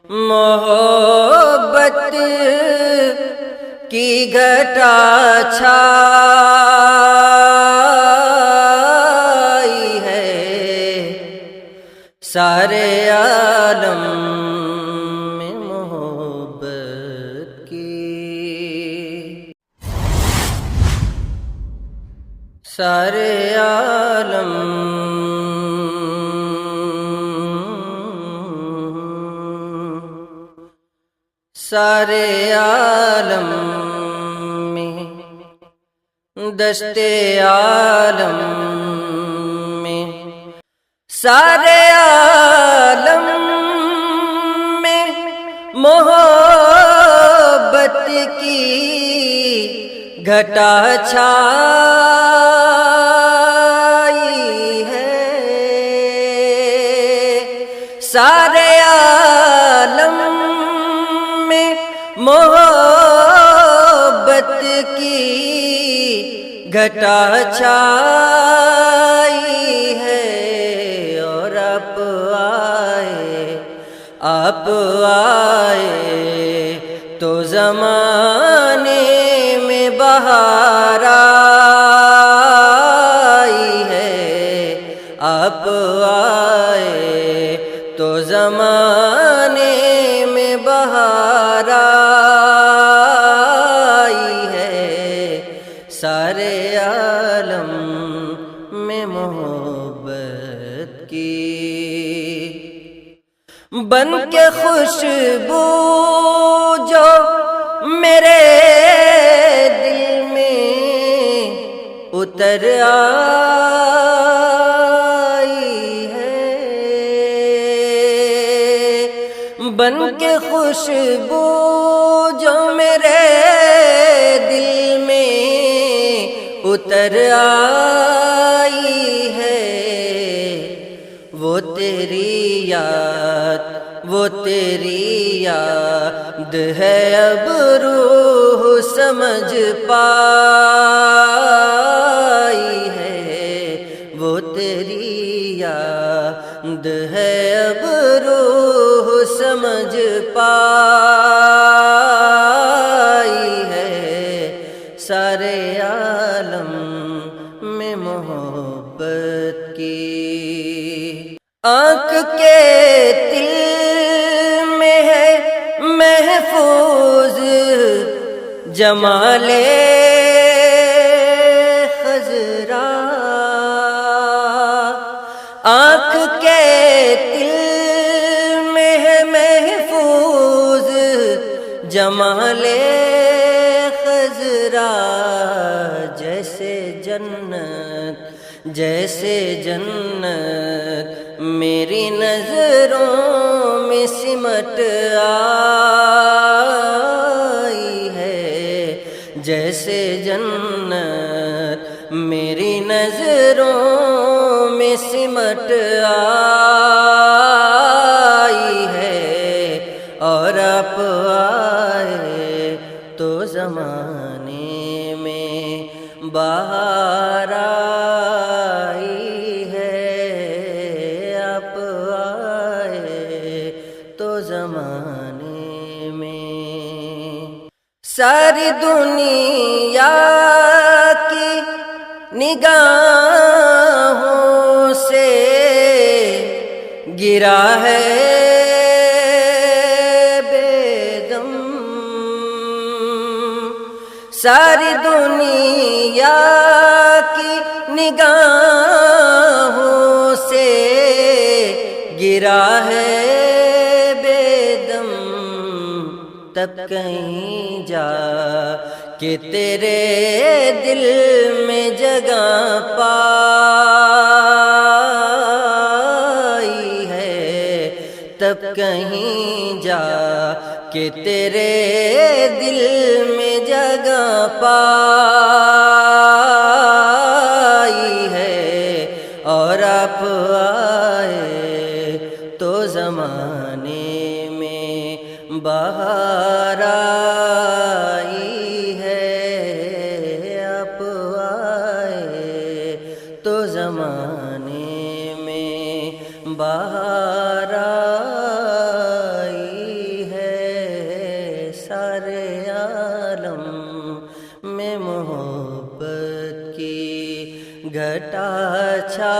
محبت کی گھٹا چھائی ہے سارے عالم میں محبت کی، سارے عالم سارے عالم میں دشتے عالم میں سارے عالم میں محبت کی گھٹا چھائی ہے سارے عالم میں محبت کی گھٹا چھائی ہے، اور آپ آئے تو زمانے میں بہار آئی ہے، آپ آئے تو زمانے میں بہار آئی ہے سارے عالم میں محبت کی، بن کے خوشبو جو میرے دل میں اتر آئی ہے، بن کے خوشبو جو میرے دل میں اتر آئی ہے، وہ تیری یاد ہے اب روح سمجھ پائی ہے، وہ تیری یاد ہے اب روح سمجھ پائی ہے سارے عالم میں محبت کی، آنکھ کے تل میں ہے محفوظ جمال خضرا، آنکھ کے تل میں ہے محفوظ جمال خضرا، جیسے جنت میری نظروں میں سمٹ آئی ہے، جیسے جنت میری نظروں میں سمٹ آئی ہے، اور آپ آئے تو زمانے میں بہار آئی ہے، آپ آئے تو زمانے میں ساری دنیا کی نگاہوں سے گرا ہے بے دم، ساری دنیا کی نگاہوں سے گرا ہے بے دم، تب کہیں جا کہ تیرے دل میں جگہ پائی ہے، تب کہیں جا کہ تیرے دل میں جگہ پائی ہے، اور آپ آئے تو زمانے میں بہار آئی ہے، آپ آئے تو زمانے میں بہار آئی عالم میں محبت کی گھٹا چھا